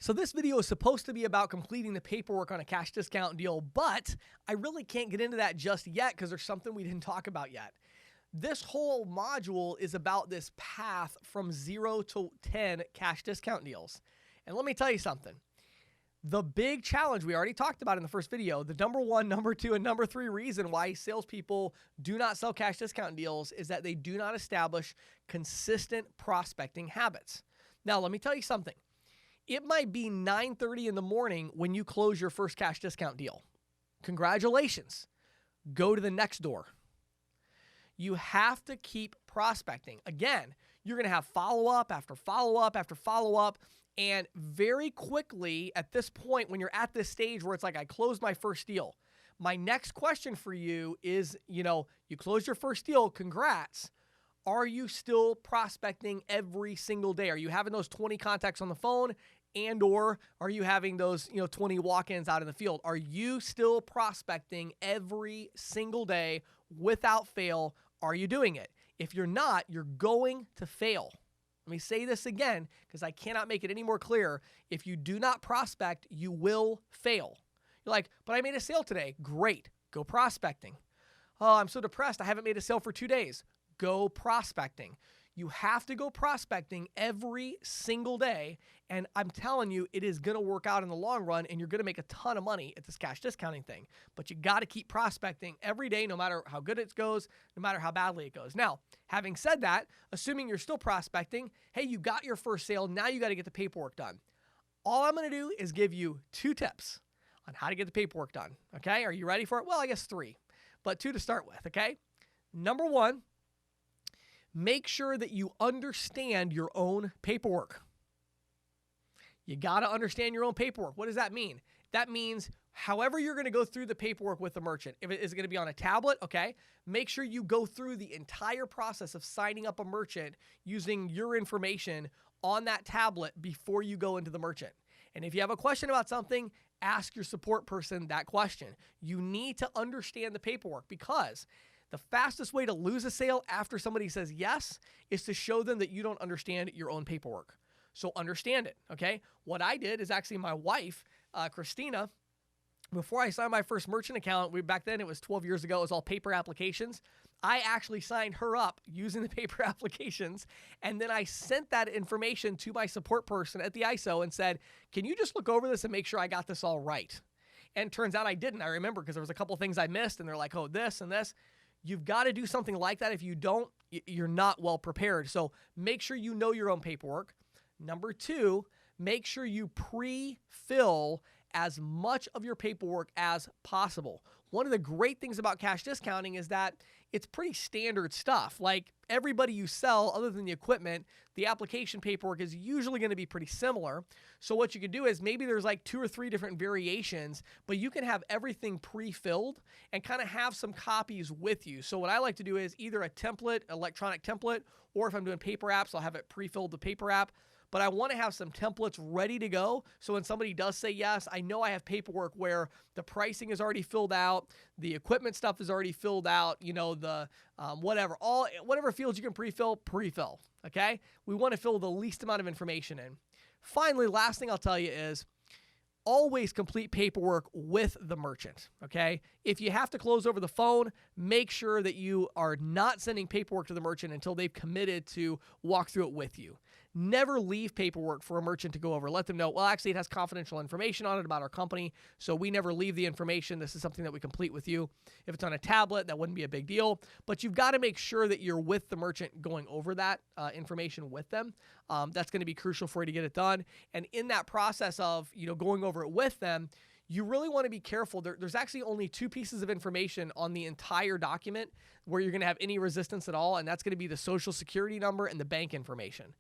So this video is supposed to be about completing the paperwork on a cash discount deal, but I really can't get into that just yet because there's something we didn't talk about yet. This whole module is about this path from 0 to 10 cash discount deals. And let me tell you something. The big challenge we already talked about in the first video, the number 1, number 2, and number 3 reason why salespeople do not sell cash discount deals is that they do not establish consistent prospecting habits. Now, let me tell you something. It might be 9:30 in the morning when you close your first cash discount deal. Congratulations. Go to the next door. You have to keep prospecting. Again, you're going to have follow-up after follow-up after follow-up. And very quickly at this point, when you're at this stage where it's like, I closed my first deal, my next question for you is, you closed your first deal. Congrats. Are you still prospecting every single day? Are you having those 20 contacts on the phone? And or are you having those 20 walk-ins out in the field? Are you still prospecting every single day without fail? Are you doing it? If you're not, you're going to fail. Let me say this again because I cannot make it any more clear. If you do not prospect, you will fail. You're like, but I made a sale today. Great. Go prospecting. Oh, I'm so depressed. I haven't made a sale for 2 days. Go prospecting. You have to go prospecting every single day. And I'm telling you, it is going to work out in the long run and you're going to make a ton of money at this cash discounting thing. But you got to keep prospecting every day, no matter how good it goes, no matter how badly it goes. Now, having said that, assuming you're still prospecting, hey, you got your first sale. Now you got to get the paperwork done. All I'm going to do is give you 2 tips on how to get the paperwork done. Okay. Are you ready for it? Well, I guess 3, but 2 to start with. Okay. Number 1, make sure that you understand your own paperwork. You got to understand your own paperwork. What does that mean? That means however you're going to go through the paperwork with the merchant. If it is going to be on a tablet, okay, make sure you go through the entire process of signing up a merchant using your information on that tablet before you go into the merchant. And if you have a question about something, ask your support person that question. You need to understand the paperwork because the fastest way to lose a sale after somebody says yes is to show them that you don't understand your own paperwork. So understand it, okay? What I did is actually my wife, Christina, before I signed my first merchant account, back then it was 12 years ago, it was all paper applications. I actually signed her up using the paper applications, and then I sent that information to my support person at the ISO and said, can you just look over this and make sure I got this all right? And it turns out I didn't. I remember because there was a couple things I missed, and they're like, oh, this and this. You've got to do something like that. If you don't, you're not well prepared. So make sure you know your own paperwork. Number 2, make sure you pre-fill as much of your paperwork as possible. One of the great things about cash discounting is that it's pretty standard stuff. Like everybody you sell, other than the equipment, the application paperwork is usually going to be pretty similar. So what you can do is maybe there's like 2 or 3 different variations, but you can have everything pre-filled and kind of have some copies with you. So what I like to do is either a template, electronic template, or if I'm doing paper apps, I'll have it pre-filled the paper app. But I want to have some templates ready to go. So when somebody does say yes, I know I have paperwork where the pricing is already filled out, the equipment stuff is already filled out, the whatever fields you can pre-fill. Okay? We want to fill the least amount of information in. Finally, last thing I'll tell you is always complete paperwork with the merchant, okay? If you have to close over the phone, make sure that you are not sending paperwork to the merchant until they've committed to walk through it with you. Never leave paperwork for a merchant to go over. Let them know, well, actually, it has confidential information on it about our company, so we never leave the information. This is something that we complete with you. If it's on a tablet, that wouldn't be a big deal, but you've got to make sure that you're with the merchant going over that information with them. That's going to be crucial for you to get it done. And in that process of, going over it with them, you really want to be careful. There's actually only 2 pieces of information on the entire document where you're going to have any resistance at all, and that's going to be the social security number and the bank information.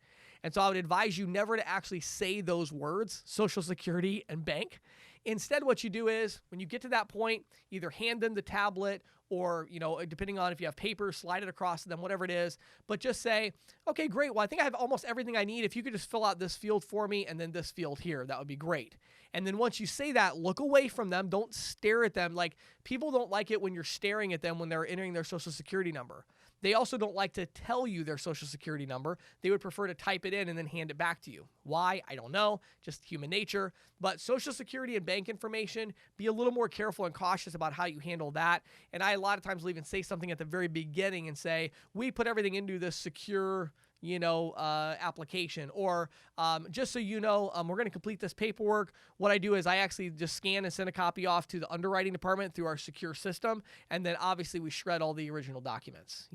And so I would advise you never to actually say those words, social security and bank. Instead, what you do is when you get to that point, either hand them the tablet or, depending on if you have paper, slide it across to them, whatever it is. But just say, okay, great. Well, I think I have almost everything I need. If you could just fill out this field for me and then this field here, that would be great. And then once you say that, look away from them. Don't stare at them. Like people don't like it when you're staring at them when they're entering their social security number. They also don't like to tell you their social security number. They would prefer to type it in and then hand it back to you. Why? I don't know, just human nature. But social security and bank information, be a little more careful and cautious about how you handle that. And I a lot of times will even say something at the very beginning and say, we put everything into this secure application, or just so you know, we're going to complete this paperwork. What I do is I actually just scan and send a copy off to the underwriting department through our secure system, and then obviously we shred all the original documents,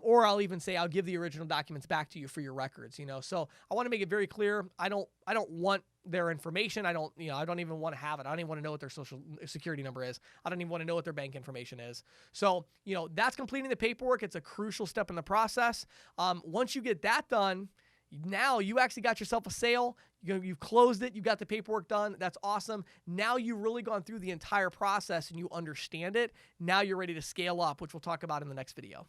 or I'll even say I'll give the original documents back to you for your records, So I want to make it very clear. I don't want their information. I don't even want to have it. I don't even want to know what their social security number is. I don't even want to know what their bank information is. So, that's completing the paperwork. It's a crucial step in the process. Once you get that done, now you actually got yourself a sale. You've closed it. You've got the paperwork done. That's awesome. Now you've really gone through the entire process and you understand it. Now you're ready to scale up, which we'll talk about in the next video.